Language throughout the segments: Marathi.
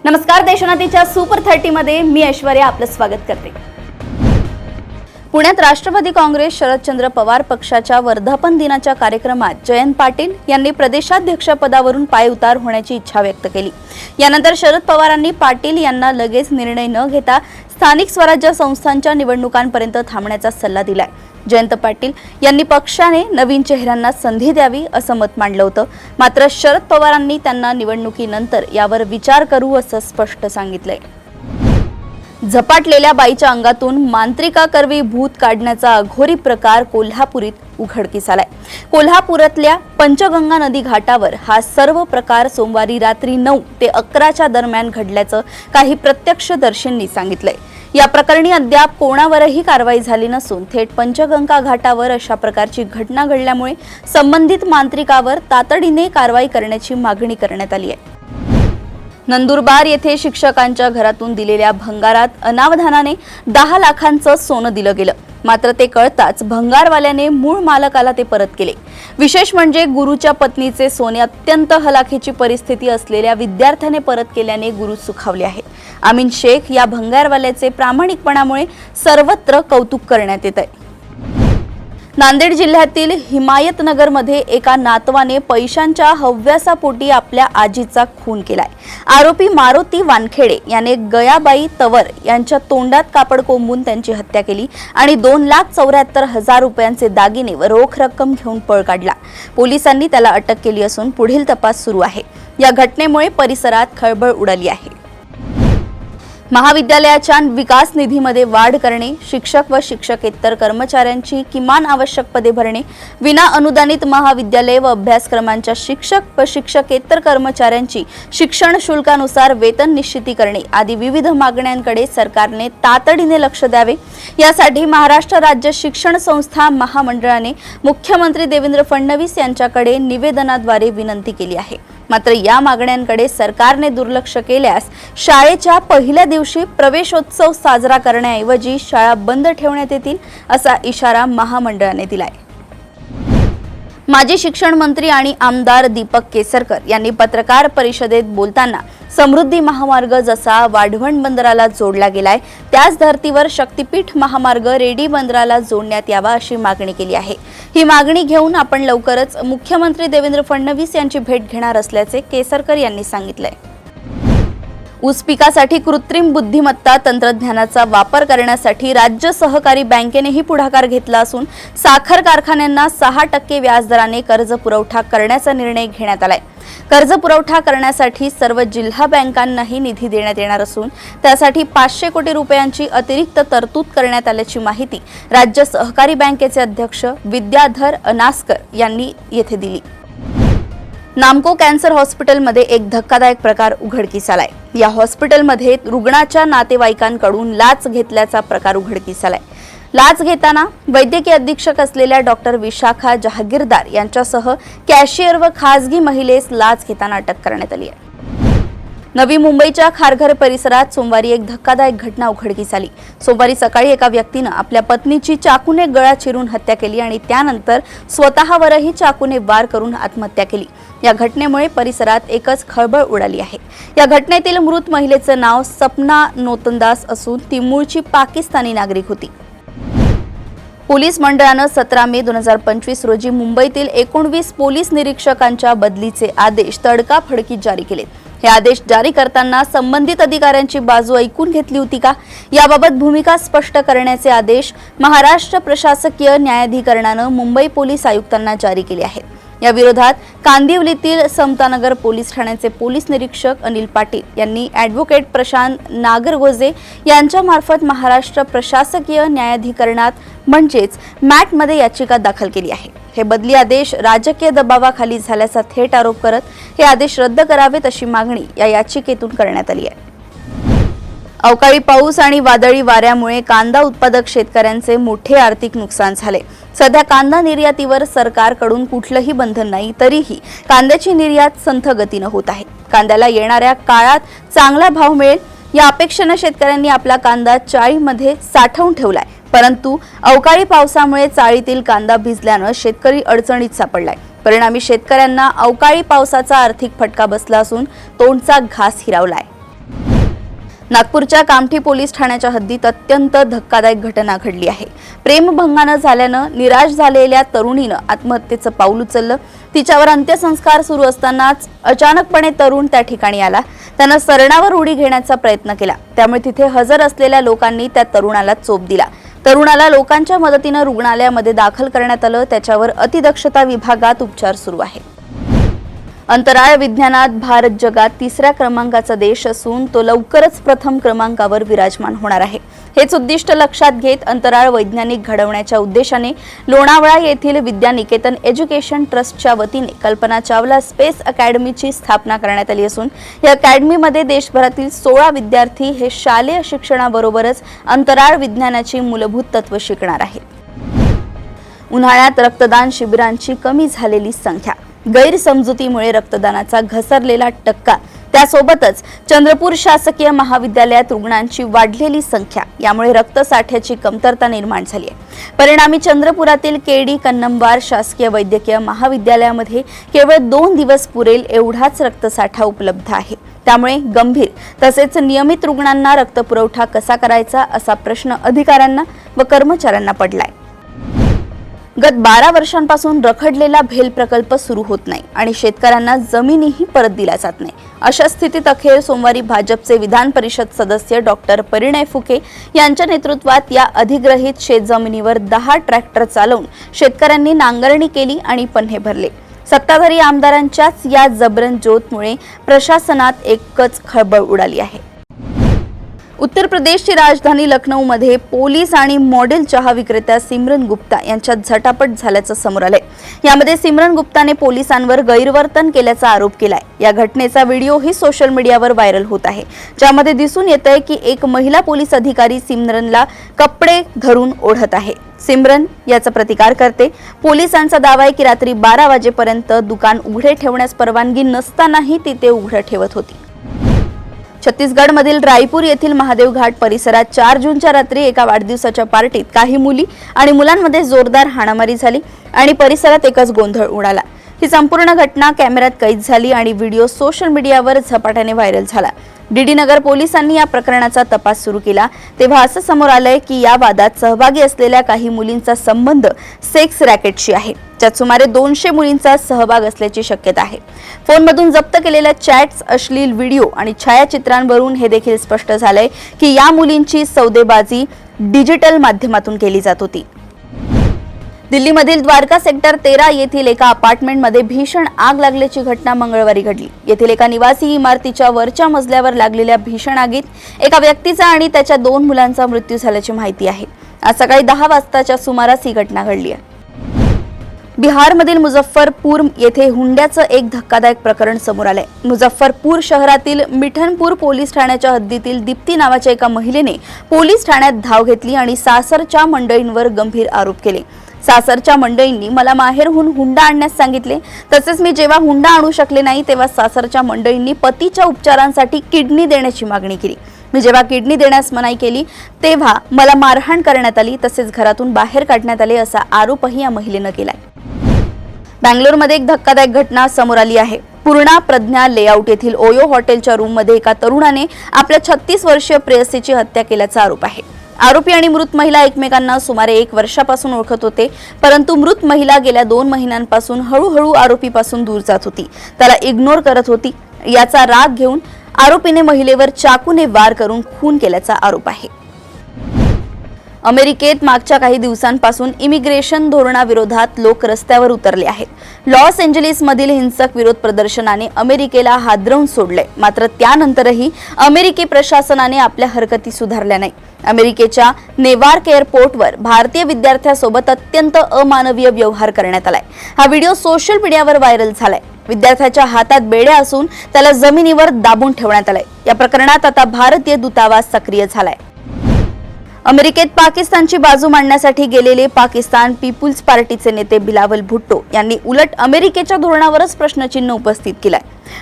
नमस्कार, देशोन्नतीच्या सुपर 30 मध्ये मी ऐश्वर्या आपलं स्वागत करते। पुण्यात राष्ट्रवादी काँग्रेस शरदचंद्र पवार पक्षाच्या वर्धापन दिनाच्या कार्यक्रमात जयंत पाटील यांनी प्रदेशाध्यक्षपदावरून पायउतार होण्याची इच्छा व्यक्त केली। यानंतर शरद पवारांनी पाटील यांना लगेच निर्णय न घेता स्थानिक स्वराज्य संस्थांच्या निवडणुकांपर्यंत थांबण्याचा सल्ला दिलाय। जयंत पाटील यांनी पक्षाने नवीन चेहऱ्यांना संधी द्यावी असं मत मांडलं होतं, मात्र शरद पवारांनी त्यांना निवडणुकीनंतर यावर विचार करू असं स्पष्ट सांगितलंय। झपाटलेल्या बाईच्या अंगातून मांत्रिकाकरवी भूत काढण्याचा अघोरी प्रकार कोल्हापुरीत उघडकीस आलाय। कोल्हापुरातल्या पंचगंगा नदी घाटावर हा सर्व प्रकार सोमवारी रात्री 9 ते 11च्या दरम्यान घडल्याचं काही प्रत्यक्षदर्शींनी सांगितलंय। या प्रकरणी अद्याप कोणावरही कारवाई झाली नसून थेट पंचगंगा घाटावर अशा प्रकारची घटना घडल्यामुळे संबंधित मांत्रिकावर तातडीने कारवाई करण्याची मागणी करण्यात आली आहे। नंदुरबार येथे शिक्षकांच्या घरातून दिलेल्या भंगारात अनावधानाने 10 लाखांचं सोनं दिलं गेलं, मात्र ते कळताच भंगारवाल्याने मूळ मालकाला ते परत केले। विशेष म्हणजे गुरुच्या पत्नीचे सोने अत्यंत हलाखीची परिस्थिती असलेल्या विद्यार्थ्याने परत केल्याने गुरु सुखावले आहेत। अमीन शेख या भंगारवाल्याचे प्रामाणिकपणामुळे सर्वत्र कौतुक करण्यात येत आहे। नांदेड जिल्ह्यातील हिमायतनगरमध्ये एका नातवाने पैशांच्या हव्यासापोटी आपल्या आजीचा खून केलाय। आरोपी मारुती वानखेडे याने गयाबाई तवर यांच्या तोंडात कापड कोंबून त्यांची हत्या केली आणि 2,74,000 रुपयांचे दागिने व रोख रक्कम घेऊन पळ काढला। पोलिसांनी त्याला अटक केली असून पुढील तपास सुरू आहे। या घटनेमुळे परिसरात खळबळ उडाली आहे। महाविद्यालयाच्या विकास निधीमध्ये वाढ करणे, शिक्षक व शिक्षकेतर कर्मचाऱ्यांची किमान आवश्यक पदे भरणे, विना अनुदानित महाविद्यालय व अभ्यासक्रमांच्या शिक्षक व शिक्षकेतर कर्मचाऱ्यांची शिक्षण शुल्कानुसार वेतन निश्चिती करणे आदी विविध मागण्यांकडे सरकारने तातडीने लक्ष द्यावे। यासाठी महाराष्ट्र राज्य शिक्षण संस्था महामंडळाने मुख्यमंत्री देवेंद्र फडणवीस यांच्याकडे निवेदनाद्वारे विनंती केली आहे। मात्र या मागण्यांकडे सरकारने दुर्लक्ष केल्यास शाळेच्या पहिल्या दिवशी प्रवेशोत्सव साजरा करण्याऐवजी शाळा बंद ठेवण्यात येतील असा इशारा महामंडळाने दिलाय। माजी शिक्षण मंत्री आणि आमदार दीपक केसरकर यांनी पत्रकार परिषदेत बोलताना समृद्धी महामार्ग जसा वाढवण बंदराला जोडला गेलाय त्याच धर्तीवर शक्तीपीठ महामार्ग रेडी बंदराला जोडण्यात यावा अशी मागणी केली आहे। ही मागणी घेऊन आपण लवकरच मुख्यमंत्री देवेंद्र फडणवीस यांची भेट घेणार असल्याचे केसरकर यांनी सांगितले। ऊस पिकासाठी कृत्रिम बुद्धिमत्ता तंत्रज्ञानाचा वापर करण्यासाठी राज्य सहकारी बँकेनेही पुढाकार घेतला असून साखर कारखान्यांना 6% व्याजदराने कर्ज पुरवठा करण्याचा निर्णय घेण्यात आलाय। कर्ज पुरवठा करण्यासाठी सर्व जिल्हा बँकांनाही निधी देण्यात येणार असून त्यासाठी 500 कोटी रुपयांची अतिरिक्त तरतूद करण्यात आल्याची माहिती राज्य सहकारी बँकेचे अध्यक्ष विद्याधर अनास्कर यांनी येथे दिली। नामको कॅन्सर हॉस्पिटलमध्ये एक धक्कादायक प्रकार उघडकीस आलाय। या हॉस्पिटलमध्ये रुग्णाच्या नातेवाईकांकडून लाच घेतल्याचा प्रकार उघडकीस आलाय। लाच घेताना वैद्यकीय अधीक्षक असलेल्या डॉक्टर विशाखा जहागीरदार यांच्यासह कॅशियर व खासगी महिलेस लाच घेताना अटक करण्यात आली आहे। नवी मुंबईच्या खारघर परिसरात सोमवारी एक धक्कादायक घटना उघडकीस आली। सोमवारी सकाळी एका व्यक्तीने आपल्या पत्नीची चाकूने गळा चिरून हत्या केली आणि त्यानंतर स्वतःवरही चाकूने वार करून आत्महत्या केली। या घटनेमुळे परिसरात एकच खळबळ उडाली आहे। या घटनेतील मृत महिलेचं नाव सपना नोतनदास असून ती मूळची पाकिस्तानी नागरिक होती। पोलीस मंडळाने 17 मे 2025 रोजी मुंबईतील 19 पोलीस निरीक्षकांच्या बदलीचे आदेश तडकाफडकी जारी केले। हे आदेश जारी करताना संबंधित अधिकाऱ्यांची बाजू ऐकून घेतली होती का याबाबत भूमिका स्पष्ट करण्याचे आदेश महाराष्ट्र प्रशासकीय न्यायाधिकरणाने मुंबई पोलीस आयुक्तांना जारी केले आहेत। या विरोधात कांदिवलीतील समतानगर पोलीस ठाण्याचे पोलीस निरीक्षक अनिल पाटील यांनी ॲडव्होकेट प्रशांत नागरगोजे यांच्यामार्फत महाराष्ट्र प्रशासकीय न्यायाधिकरणात म्हणजेच मॅटमध्ये याचिका दाखल केली आहे। हे बदली आदेश राजकीय दबावाखाली झाल्याचा थेट आरोप करत हे आदेश रद्द करावेत अशी मागणी या याचिकेतून करण्यात आली आहे। अवकाळी पाऊस आणि वादळी वाऱ्यामुळे कांदा उत्पादक शेतकऱ्यांचे मोठे आर्थिक नुकसान झाले। सध्या कांदा निर्यातीवर सरकारकडून कुठलंही बंधन नाही, तरीही कांद्याची निर्यात संथ गतीने होत आहे। कांद्याला येणाऱ्या काळात चांगला भाव मिळेल या अपेक्षेने शेतकऱ्यांनी आपला कांदा चाळीमध्ये साठवून ठेवलाय, परंतु अवकाळी पावसामुळे चाळीतील कांदा भिजल्याने शेतकरी अडचणीत सापडलाय। परिणामी शेतकऱ्यांना अवकाळी पावसाचा आर्थिक फटका बसला असून तोंडचा घास हिरावलाय। नागपूरच्या कामठी पोलीस ठाण्याच्या हद्दीत अत्यंत धक्कादायक घटना घडली आहे. प्रेमभंगानं झाल्यानं निराश झालेल्या तरुणीनं आत्महत्येचं पाऊल उचललं. तिच्यावर अंत्यसंस्कार सुरू असतानाच अचानकपणे तरुण त्या ठिकाणी आला. त्यानं सरणावर उडी घेण्याचा प्रयत्न केला. त्यामुळे तिथे हजर असलेल्या लोकांनी त्या तरुणाला चोप दिला. तरुणाला लोकांच्या मदतीनं रुग्णालयामध्ये दाखल करण्यात आलं. त्याच्यावर अतिदक्षता विभागात उपचार सुरू आहे. अंतराळ विज्ञानात भारत जगात 3ऱ्या क्रमांकाचा देश असून तो लवकरच प्रथम क्रमांकावर विराजमान होणार आहे. हेच उद्दिष्ट लक्षात घेत अंतराळ वैज्ञानिक घडवण्याच्या उद्देशाने लोणावळा येथील विद्यानिकेतन एज्युकेशन ट्रस्टच्या वतीने कल्पना चावला स्पेस अकॅडमीची स्थापना करण्यात आली असून या अकॅडमीमध्ये देशभरातील 16 विद्यार्थी हे शालेय शिक्षणाबरोबरच अंतराळ विज्ञानाची मूलभूत तत्त्व शिकणार आहेत. उन्हाळ्यात रक्तदान शिबिरांची कमी झालेली संख्या, गैरसमजुतीमुळे रक्तदानाचा घसरलेला टक्का, त्यासोबतच चंद्रपूर शासकीय महाविद्यालयात रुग्णांची वाढलेली संख्या यामुळे रक्तसाठ्याची कमतरता निर्माण झाली आहे. परिणामी चंद्रपुरातील केडी कन्नमवार शासकीय वैद्यकीय महाविद्यालयामध्ये केवळ 2 दिवस पुरेल एवढाच रक्तसाठा उपलब्ध आहे. त्यामुळे गंभीर तसेच नियमित रुग्णांना रक्तपुरवठा कसा करायचा असा प्रश्न अधिकाऱ्यांना व कर्मचाऱ्यांना पडलाय. गत 12 वर्षांपासून रखडलेला भेल प्रकल्प सुरू होत नाही आणि शेतकऱ्यांना जमीनही परत दिल्या जात नाही. अशा स्थितीत अखेर सोमवारी भाजपचे विधान परिषद सदस्य डॉक्टर परिणय फुके यांच्या नेतृत्वात या अधिग्रहित शेतजमिनीवर 10 ट्रॅक्टर चालवून शेतकऱ्यांनी नांगरणी केली आणि पन्हे भरले. सत्ताधारी आमदारांच्याच या जबरदस्तीमुळे प्रशासनात एकच खळबळ उडाली आहे. उत्तर प्रदेशची राजधानी लखनौमध्ये पोलीस आणि मॉडेल चहा विक्रेत्या सिमरन गुप्ता यांच्यात झटापट झाल्याचं समोर आलंय. यामध्ये सिमरन गुप्ताने पोलिसांवर गैरवर्तन केल्याचा आरोप केलाय. या घटनेचा व्हिडिओही सोशल मीडियावर व्हायरल होत आहे, ज्यामध्ये दिसून येतंय की एक महिला पोलीस अधिकारी सिमरनला कपडे धरून ओढत आहे. सिमरन याचा प्रतिकार करते. पोलिसांचा दावा आहे की रात्री 12 वाजेपर्यंत दुकान उघडे ठेवण्यास परवानगी नसतानाही ती ते उघडे ठेवत होती. छत्तीसगडमधील रायपूर येथील महादेव घाट परिसरात 4 जूनच्या रात्री एका वाढदिवसाच्या पार्टीत काही मुली आणि मुलांमध्ये जोरदार हाणामारी झाली आणि परिसरात एकच गोंधळ उडाला. ही संपूर्ण घटना कॅमेऱ्यात कैद झाली आणि व्हिडिओ सोशल मीडियावर झपाट्याने व्हायरल झाला. डीडी नगर पोलिसांनी या प्रकरणाचा तपास सुरू केला. तेव्हा असं समोर आलंय की या वादात सहभागी असलेल्या काही मुलींचा संबंध सेक्स रॅकेटशी आहे, ज्यात सुमारे 200 मुलींचा सहभाग असल्याची शक्यता आहे. फोनमधून जप्त केलेल्या चॅट्स, अश्लील व्हिडिओ आणि छायाचित्रांवरून हे देखील स्पष्ट झालंय की या मुलींची सौदेबाजी डिजिटल माध्यमातून केली जात होती. दिल्लीमधील द्वारका सेक्टर 13 येथील एका अपार्टमेंटमध्ये भीषण आग लागल्याची घटना मंगळवारी घडली. येथील एका निवासी इमारतीच्या वरच्या मजल्यावर लागलेल्या भीषण आगीत एका व्यक्तीचा आणि त्याच्या 2 मुलांचा मृत्यू झाल्याची माहिती आहे. आज सकाळी 10 वाजताच्या सुमारास ही घटना घडली आहे. बिहारमधील मुझफ्फरपूर येथे हुंड्याचं एक धक्कादायक प्रकरण समोर आलंय. मुझफ्फरपूर शहरातील मिठनपूर पोलीस ठाण्याच्या हद्दीतील दीप्ती नावाच्या एका महिलेने पोलीस ठाण्यात धाव घेतली आणि सासरच्या मंडळींवर गंभीर आरोप केले. सासरच्या मंडळींनी मला माहेरहून हुंडा आणण्यास सांगितले. तसेच मी जेव्हा हुंडा आणू शकले नाही तेव्हा सासरच्या मंडळींनी पतीच्या उपचारांसाठी किडनी देण्याची मागणी केली. मी जेव्हा किडनी देण्यास मनाई केली तेव्हा मला मारहाण करण्यात आली, तसेच घरातून बाहेर काढण्यात आले असा आरोपही या महिलेनं केलाय. बँगलोरमध्ये एक धक्कादायक घटना समोर आली आहे. पूर्णा प्रज्ञा लेआउट येथील ओयो हॉटेलच्या रूममध्ये एका तरुणाने आपल्या 36 वर्षीय प्रेयसीची हत्या केल्याचा आरोप आहे. आरोपी आणि मृत महिला एकमेकांना सुमारे 1 वर्षापासून ओळखत होते, परंतु मृत महिला गेल्या 2 महिन्यांपासून हळूहळू आरोपीपासून दूर जात होती, त्याला इग्नोर करत होती. याचा राग घेऊन आरोपीने महिलेवर चाकूने वार करून खून केल्याचा आरोप आहे. अमेरिकेत मागच्या काही दिवसांपासून इमिग्रेशन धोरणाविरोधात लोक रस्त्यावर उतरले आहेत. लॉस एंजेलिसमधील हिंसक विरोध प्रदर्शनाने अमेरिकेला हादरवून सोडले. मात्र त्यानंतरही अमेरिकी प्रशासनाने आपल्या हरकती सुधारल्या नाही. अमेरिकेच्या नेवार्क एअरपोर्टवर भारतीय विद्यार्थ्यासोबत अत्यंत अमानवीय व्यवहार करण्यात आलाय. हा व्हिडिओ सोशल मीडियावर व्हायरल झालाय. विद्यार्थ्याच्या हातात बेड्या असून त्याला जमिनीवर दाबून ठेवण्यात आलाय. या प्रकरणात आता भारतीय दूतावास सक्रिय झालाय. अमेरिकेत पाकिस्तानची बाजू मांडण्यासाठी गेलेले पाकिस्तान पीपुल्स पार्टीचे नेते बिलावल भुट्टो यांनी उलट अमेरिकेच्या धोरणावरच प्रश्नचिन्ह उपस्थित केलाय.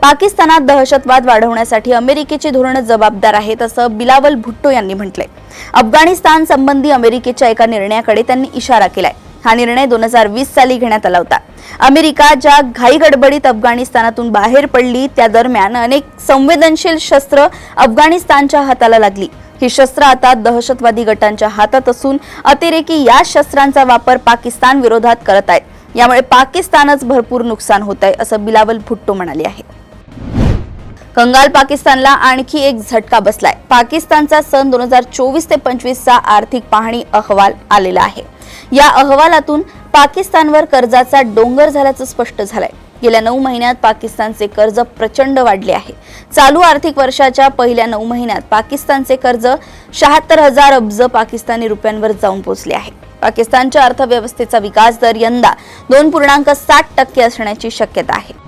पाकिस्तानात दहशतवाद वाढवण्यासाठी अमेरिकेची धोरणं जबाबदार आहेत असं बिलावल भुट्टो यांनी म्हटलंय. अफगाणिस्तान संबंधी अमेरिकेच्या एका निर्णयाकडे त्यांनी इशारा केलाय. हा निर्णय 2020 साली घेण्यात आला होता. अमेरिका ज्या घाईगडबडीत अफगाणिस्तानातून बाहेर पडली त्या दरम्यान अनेक संवेदनशील शस्त्र अफगाणिस्तानच्या हाताला लागली. ही शस्त्र आता दहशतवादी गटांच्या हातात असून अतिरेकी या शस्त्रांचा वापर पाकिस्तान विरोधात करत आहेत. यामुळे पाकिस्तानच भरपूर नुकसान होत आहे असं बिलावल भुट्टो म्हणाले आहे. कंगाल पाकिस्तानला आणखी एक झटका बसलाय. पाकिस्तानचा सन 2024 ते 25 चा आर्थिक पाहणी अहवाल आलेला आहे. या अहवालातून पाकिस्तानवर कर्जाचा डोंगर झाल्याचं स्पष्ट झालंय. गेल्या 9 महिन्यात पाकिस्तानचे कर्ज प्रचंड वाढले आहे. चालू आर्थिक वर्षाच्या पहिल्या 9 महिन्यात पाकिस्तानचे कर्ज 76,000 अब्ज पाकिस्तानी रुपयांवर जाऊन पोहोचले आहे. पाकिस्तानच्या अर्थव्यवस्थेचा विकास दर यंदा 2.7% असण्याची शक्यता आहे.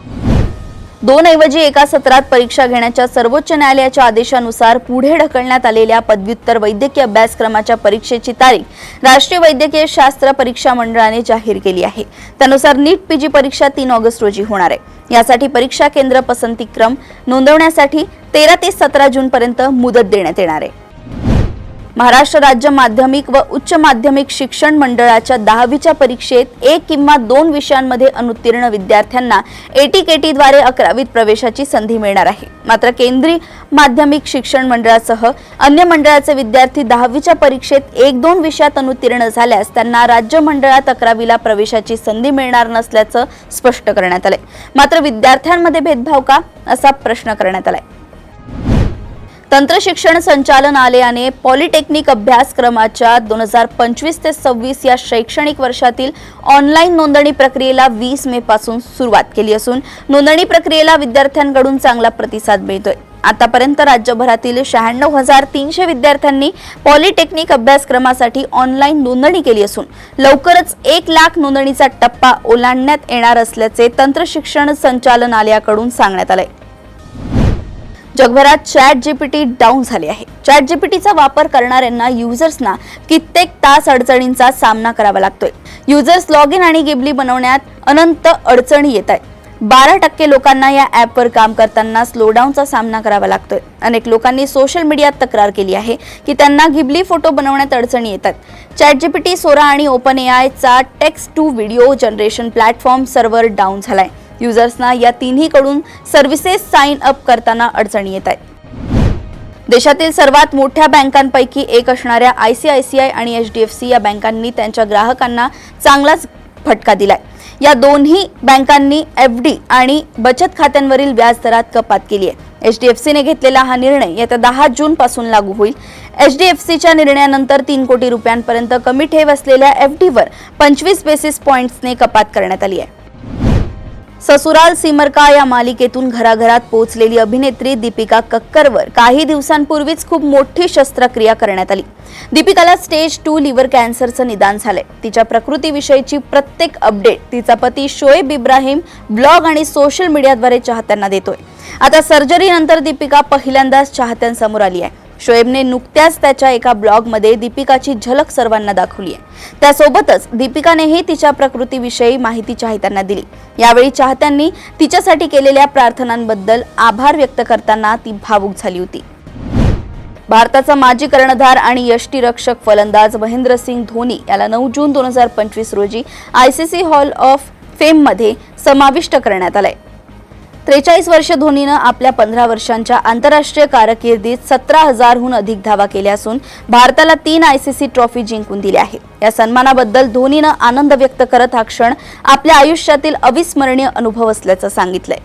2 ऐवजी एका सत्रात परीक्षा घेण्याच्या सर्वोच्च न्यायालयाच्या आदेशानुसार पुढे ढकलण्यात आलेल्या पदव्युत्तर वैद्यकीय अभ्यासक्रमाच्या परीक्षेची तारीख राष्ट्रीय वैद्यकीय शास्त्र परीक्षा मंडळाने जाहीर केली आहे. त्यानुसार नीट पीजी परीक्षा 3 ऑगस्ट रोजी होणार आहे. यासाठी परीक्षा केंद्र पसंतीक्रम नोंदवण्यासाठी 13 ते 17 जून पर्यंत मुदत देण्यात येणार आहे. महाराष्ट्र राज्य माध्यमिक व उच्च माध्यमिक शिक्षण मंडळाच्या 10वीच्या परीक्षेत 1 किंवा 2 विषयांमध्ये अनुत्तीर्ण विद्यार्थ्यांना एटीकेटीद्वारे 11वीत प्रवेशाची संधी मिळणार आहे. मात्र केंद्रीय माध्यमिक शिक्षण मंडळासह अन्य मंडळाचे विद्यार्थी 10वीच्या परीक्षेत 1-2 विषयात अनुत्तीर्ण झाल्यास त्यांना राज्य मंडळात 11वीला प्रवेशाची संधी मिळणार नसल्याचं स्पष्ट करण्यात आलंय. मात्र विद्यार्थ्यांमध्ये भेदभाव का असा प्रश्न करण्यात आलाय. तंत्र शिक्षण संचालनालयाने पॉलिटेक्निक अभ्यासक्रमाच्या 2025 ते 26 या शैक्षणिक वर्षातील ऑनलाईन नोंदणी प्रक्रियेला 20 मे पासून सुरुवात केली असून नोंदणी प्रक्रियेला विद्यार्थ्यांकडून चांगला प्रतिसाद मिळतोय. आतापर्यंत राज्यभरातील 96,300 विद्यार्थ्यांनी पॉलिटेक्निक अभ्यासक्रमासाठी ऑनलाईन नोंदणी केली असून लवकरच 1 लाख नोंदणीचा टप्पा ओलांडण्यात येणार असल्याचे तंत्र शिक्षण संचालनालयाकडून सांगण्यात आले. जगभरात ChatGPT डाऊन झाले आहे. ChatGPTचा वापर करणाऱ्यांना युजर्सना कित्येक तास अडचणींचा सामना करावा लागतोय. युजर्स लॉग इन आणि गिबली बनवण्यात अनंत अडचणी येत आहेत. 12% लोकांना या ॲपवर काम करताना स्लोडाऊनचा सामना करावा लागतोय. अनेक लोकांनी सोशल मीडियात तक्रार केली आहे की त्यांना गिबली फोटो बनवण्यात अडचणी येतात. ChatGPT, सोरा आणि OpenAIचा text to video generation platform server down झालाय. युजर्सना या तिन्हीकडून सर्व्हिसेस साइन अप करताना अडचणी येत आहेत. देशातील सर्वात मोठ्या बँकांपैकी एक असणाऱ्या ICICI आणि HDFC या बँकांनी त्यांच्या ग्राहकांना चांगलाच फटका दिलाय. या दोन्ही बँकांनी FD आणि बचत खात्यांवरील व्याज दरात कपात केली आहे. HDFCने घेतलेला हा निर्णय येत्या 10 जून पासून लागू होईल. HDFCच्या निर्णयानंतर 3 कोटी रुपयांपर्यंत कमी ठेव असलेल्या FDवर 25 बेसिस पॉइंट्सने कपात करण्यात आली आहे. ससुराल सिमर का या मालिकेतून घराघरात पोहोचलेली अभिनेत्री दीपिका कक्करवर काही दिवसांपूर्वीच खूप मोठी शस्त्रक्रिया करण्यात आली. दीपिकाला स्टेज 2 लिव्हर कॅन्सरचं निदान झालंय. तिच्या प्रकृतीविषयीची प्रत्येक अपडेट तिचा पती शोएब इब्राहिम ब्लॉग आणि सोशल मीडियाद्वारे चाहत्यांना देतोय. आता सर्जरीनंतर दीपिका पहिल्यांदाच चाहत्यांसमोर आली आहे. शोएबने नुकत्याच त्याच्या एका ब्लॉगमध्ये दीपिकाची झलक सर्वांना दाखवली आहे. त्यासोबतच दीपिकानेही तिच्या प्रकृतीविषयी माहिती चाहत्यांना दिली. यावेळी चाहत्यांनी तिच्यासाठी केलेल्या प्रार्थनांबद्दल आभार व्यक्त करताना ती भावुक झाली होती. भारताचा माजी कर्णधार आणि यष्टिरक्षक फलंदाज महेंद्रसिंग धोनी याला 9 जून 2025 रोजी ICC हॉल ऑफ फेममध्ये समाविष्ट करण्यात आलंय. 43 वर्ष धोनीनं आपल्या 15 वर्षांच्या आंतरराष्ट्रीय कारकिर्दीत 17,000हून अधिक धावा केल्या असून भारताला 3 ICC ट्रॉफी जिंकून दिल्या आहेत. या सन्मानाबद्दल धोनीनं आनंद व्यक्त करत हा क्षण आपल्या आयुष्यातील अविस्मरणीय अनुभव असल्याचं सांगितलंय.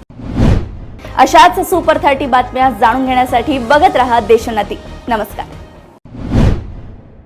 अशाच सुपर 30 बातम्या जाणून घेण्यासाठी बघत रहा देशोन्नती. नमस्कार.